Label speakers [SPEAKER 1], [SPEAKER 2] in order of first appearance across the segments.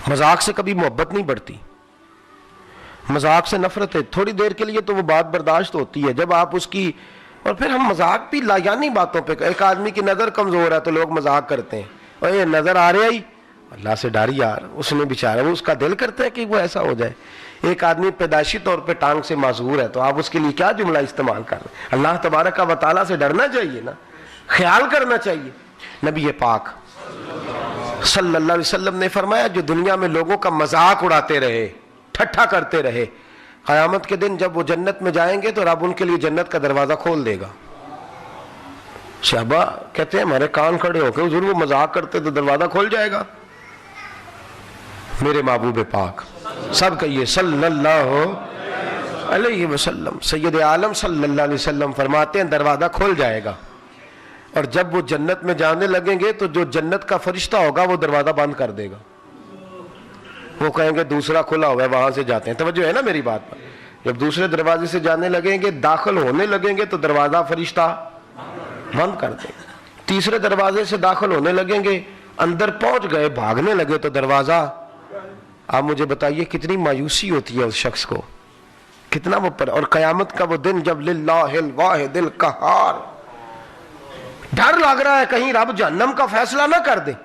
[SPEAKER 1] मजाक से कभी मोहब्बत नहीं बढ़ती, मजाक से नफरत है। थोड़ी देर के लिए तो वो बात बर्दाश्त होती है, जब आप उसकी, और फिर हम मजाक भी लायानी बातों पे, एक आदमी की नज़र कमज़ोर है तो लोग मजाक करते हैं, और ये नज़र आ रहा ही, अल्लाह से डर यार, उसने बेचारा, वो उसका दिल करता है कि वो ऐसा हो जाए। एक आदमी पैदाइशी तौर पे टांग से माजूर है तो आप उसके लिए क्या जुमला इस्तेमाल कर रहे हैं? अल्लाह तबारक व तआला से डरना चाहिए ना, ख्याल करना चाहिए। नबी पाक सल्लल्लाहु अलैहि वसल्लम ने फरमाया, जो दुनिया में लोगों का मजाक उड़ाते रहे, ठट्ठा करते रहे, क़यामत के दिन जब वो जन्नत में जाएंगे तो रब उनके लिए जन्नत का दरवाजा खोल देगा। शहबा कहते हैं हमारे कान खड़े होकर, हुजूर वो मजाक करते तो दरवाजा खोल जाएगा। मेरे महबूब पाक सब कहिए सल्लल्लाहु अलैहि वसल्लम, सैयद आलम सल्लल्लाहु अलैहि वसल्लम फरमाते हैं दरवाजा खुल जाएगा, और जब वो जन्नत में जाने लगेंगे तो जो जन्नत का फरिश्ता होगा वो दरवाजा बंद कर देगा। वो कहेंगे दूसरा खुला हुआ है, वहां से जाते हैं। तवज्जो है ना मेरी बात पर? जब दूसरे दरवाजे से जाने लगेंगे, दाखिल होने लगेंगे तो दरवाजा फरिश्ता बंद कर देंगे। तीसरे दरवाजे से दाखिल होने लगेंगे, अंदर पहुंच गए, भागने लगे तो दरवाजा, आप मुझे बताइए कितनी मायूसी होती है उस शख्स को, कितना वो पर। और कयामत का वो दिन जब लिल्लाहिल वाहिदिल कहार, डर लग रहा है कहीं रब जहन्नम का फैसला ना कर दे।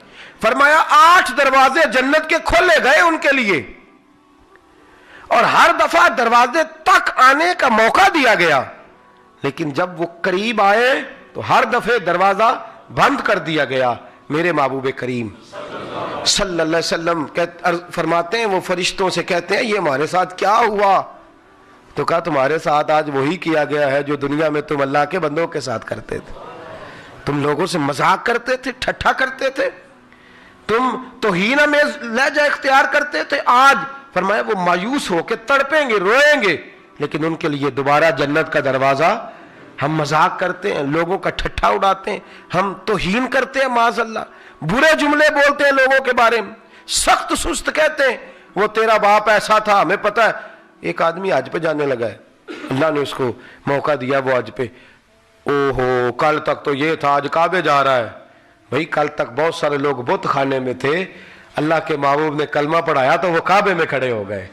[SPEAKER 1] फरमाया 8 दरवाजे जन्नत के खोले गए उनके लिए, और हर दफा दरवाजे तक आने का मौका दिया गया, लेकिन जब वो करीब आए तो हर दफे दरवाजा बंद कर दिया गया। मेरे महबूब करीम सल्लल्लाहु अलैहि वसल्लम फरमाते हैं, वो फरिश्तों से कहते हैं ये हमारे साथ क्या हुआ? तो कहा तुम्हारे साथ आज वही किया गया है जो दुनिया में तुम अल्लाह के बंदों के साथ करते थे। तुम लोगों से मजाक करते थे, ठट्ठा करते थे, तुम तौहीन में लहजा इख्तियार करते थे। आज फरमाया वो मायूस होकर तड़पेंगे, रोएंगे, लेकिन उनके लिए दोबारा जन्नत का दरवाजा, हम मजाक करते हैं, लोगों का ठट्ठा उड़ाते हैं, हम तौहीन करते हैं, माज़अल्लाह, बुरे जुमले बोलते हैं लोगों के बारे में, सख्त सुस्त कहते हैं, वो तेरा बाप ऐसा था हमें पता है। एक आदमी हज पे जाने लगा है, अल्लाह ने उसको मौका दिया, वो हज पे, ओहो कल तक तो ये था, आज काबे जा रहा है। भाई कल तक बहुत सारे लोग बुत खाने में थे, अल्लाह के महबूब ने कलमा पढ़ाया तो वो काबे में खड़े हो गए।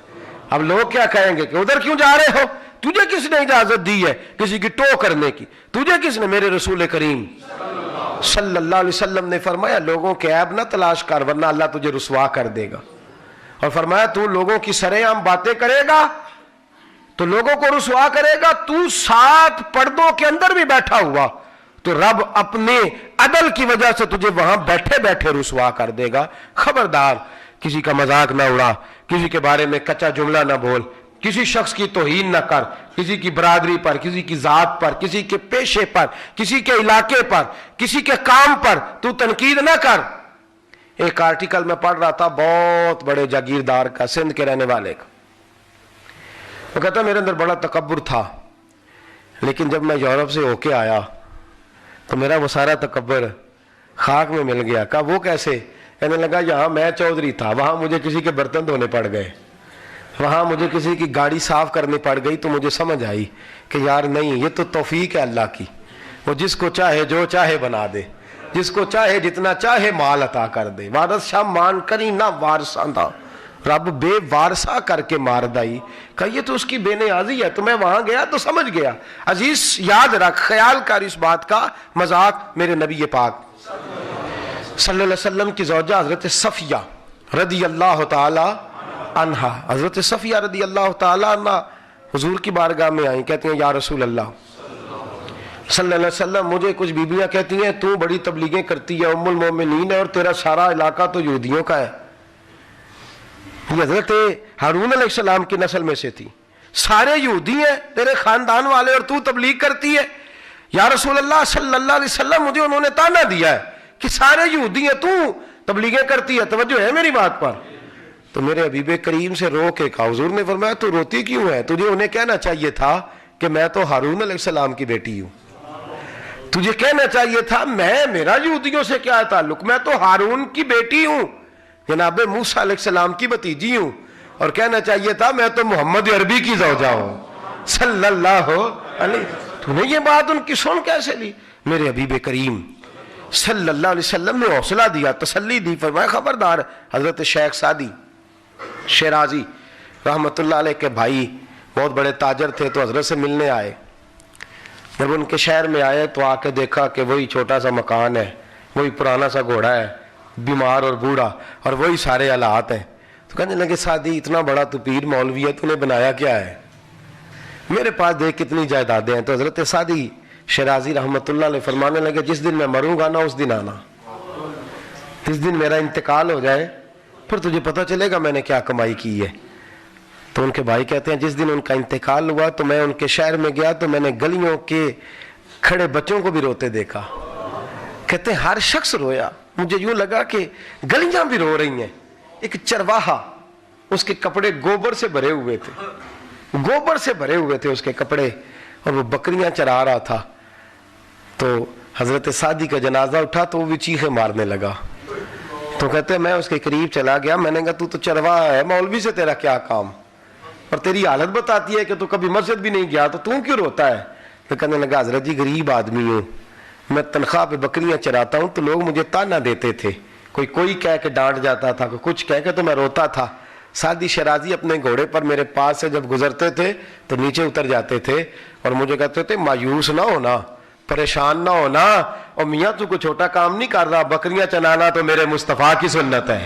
[SPEAKER 1] अब लोग क्या कहेंगे कि उधर क्यों जा रहे हो? तुझे किसने इजाजत दी है किसी की टो करने की? तुझे किसने? मेरे रसूल करीम सल्लल्लाहु अलैहि वसल्लम ने फरमाया लोगों के ऐब ना तलाश कर वरना अल्लाह तुझे रुसवा कर देगा। और फरमाया तू लोगों की सरेआम बातें करेगा तो लोगों को रुसवा करेगा, तू 7 पर्दों के अंदर भी बैठा हुआ तो रब अपने अदल की वजह से तुझे वहां बैठे बैठे रुसवा कर देगा। खबरदार किसी का मजाक ना उड़ा, किसी के बारे में कच्चा जुमला ना बोल, किसी शख्स की तौहीन ना कर, किसी की बरादरी पर, किसी की जात पर, किसी के पेशे पर, किसी के इलाके पर, किसी के काम पर तू तनकीद ना कर। एक आर्टिकल में पढ़ रहा था बहुत बड़े जागीरदार का, सिंध के रहने वाले का, वो कहता मेरे अंदर बड़ा तकब्बुर था, लेकिन जब मैं यूरोप से होके आया तो मेरा वो सारा तकब्बुर खाक में मिल गया। कहा वो कैसे? कहने लगा यहाँ मैं चौधरी था, वहां मुझे किसी के बर्तन धोने पड़ गए, वहां मुझे किसी की गाड़ी साफ करनी पड़ गई, तो मुझे समझ आई कि यार नहीं, ये तो तौफीक है अल्लाह की, वो जिसको चाहे जो चाहे बना दे, जिसको चाहे जितना चाहे माल अता कर दे। वारस शाह मान करी ना वारसा था, रब बेवारसा करके मार दाई। कहिए तो उसकी बेनियाजी है। तो मैं वहां गया तो समझ गया। अजीज याद रख, ख्याल कर इस बात का, मजाक मेरे नबी पाक सल्लल्लाहु अलैहि वसल्लम की ज़ौजा हजरत सफिया रदी अल्लाह ताला अन्हा, हजरत सफिया रदी अल्लाह ताला अन्हा हुजूर की बारगाह में आई, कहती हैं या रसूल अल्लाह सल्लल्लाहु अलैहि वसल्लम, मुझे कुछ बीबियां कहती हैं तू बड़ी तबलीगें करती है, उम्मुल मोमिनीन है, और तेरा सारा इलाका तो यहूदियों का है। हजरत हारून अलैहिस्सलाम की नस्ल में से थी, सारे यहूदी हैं तेरे खानदान वाले, और तू तबलीग करती है। या रसूल अल्लाह सल्लल्लाहु अलैहि वसल्लम, मुझे उन्होंने ताना दिया है कि सारे यहूदी हैं, तू तबलीगें करती है। तवज्जो है मेरी बात पर? तो मेरे हबीब करीम से रो के कहा, हुजूर ने फरमाया तू रोती क्यों है? तुझे उन्हें कहना चाहिए था कि मैं तो हारून अलैहिस्सलाम की बेटी हूं, तुझे कहना चाहिए था मेरा यहूदियों से क्या ताल्लुक, मैं तो हारून की बेटी हूं, जनाब मूसा अलैहिस्सलाम की भतीजी हूं, और कहना चाहिए था मैं तो मोहम्मद अरबी की ज़ौजा हूं सल्लल्लाहु अलैहि। तूने ये बात उनकी सुन कैसे ली? मेरे हबीब करीम सल्लल्लाहु अलैहि वसल्लम ने हौसला दिया, तसल्ली दी, फरमाया खबरदार हजरत शेख सादी شیرازی رحمۃ اللہ علیہ کے بھائی بہت بڑے تاجر تھے، تو حضرت سے ملنے آئے. جب ان کے شہر میں آئے تو آ کے دیکھا کہ وہی چھوٹا سا مکان ہے، وہی پرانا سا گھوڑا ہے، بیمار اور بوڑھا، اور وہی سارے حالات ہیں. تو کہنے لگے سعدی اتنا بڑا تو پیر مولوی ہے، تو نے بنایا کیا ہے؟ میرے پاس دیکھ کتنی جائیدادیں ہیں. تو حضرت سعدی شیرازی رحمۃ اللہ علیہ فرمانے لگے جس دن میں مروں گا نا اس دن آنا، جس دن میرا انتقال ہو جائے پھر تجھے پتہ چلے گا میں نے کیا کمائی کی ہے. تو ان کے بھائی کہتے ہیں جس دن ان کا انتقال ہوا تو میں ان کے شہر میں گیا تو میں نے گلیوں کے کھڑے بچوں کو بھی روتے دیکھا. کہتے ہیں ہر شخص رویا، مجھے یوں لگا کہ گلیاں بھی رو رہی ہیں. ایک چرواہا، اس کے کپڑے گوبر سے بھرے ہوئے تھے، گوبر سے بھرے ہوئے تھے اس کے کپڑے، اور وہ بکریاں چرا رہا تھا. تو حضرت سعدی کا جنازہ اٹھا تو وہ بھی چیخیں مارنے لگا. تو کہتے ہیں میں اس کے قریب چلا گیا، میں نے کہا تو چرواہا ہے، مولوی سے تیرا کیا کام، اور تیری حالت بتاتی ہے کہ تو کبھی مسجد بھی نہیں گیا، تو کیوں روتا ہے؟ تو کہنے لگا حضرت جی غریب آدمی ہوں، میں تنخواہ پہ بکریاں چراتا ہوں، تو لوگ مجھے تانا دیتے تھے، کوئی کہہ کے ڈانٹ جاتا تھا، کوئی کچھ کہہ کے، تو میں روتا تھا. سعدی شیرازی اپنے گھوڑے پر میرے پاس سے جب گزرتے تھے تو نیچے اتر جاتے تھے اور مجھے کہتے تھے مایوس نہ ہونا، پریشان نہ ہونا، اور میاں تو کوئی چھوٹا کام نہیں کر رہا، بکریاں چلانا تو میرے مصطفیٰ کی سنت ہے.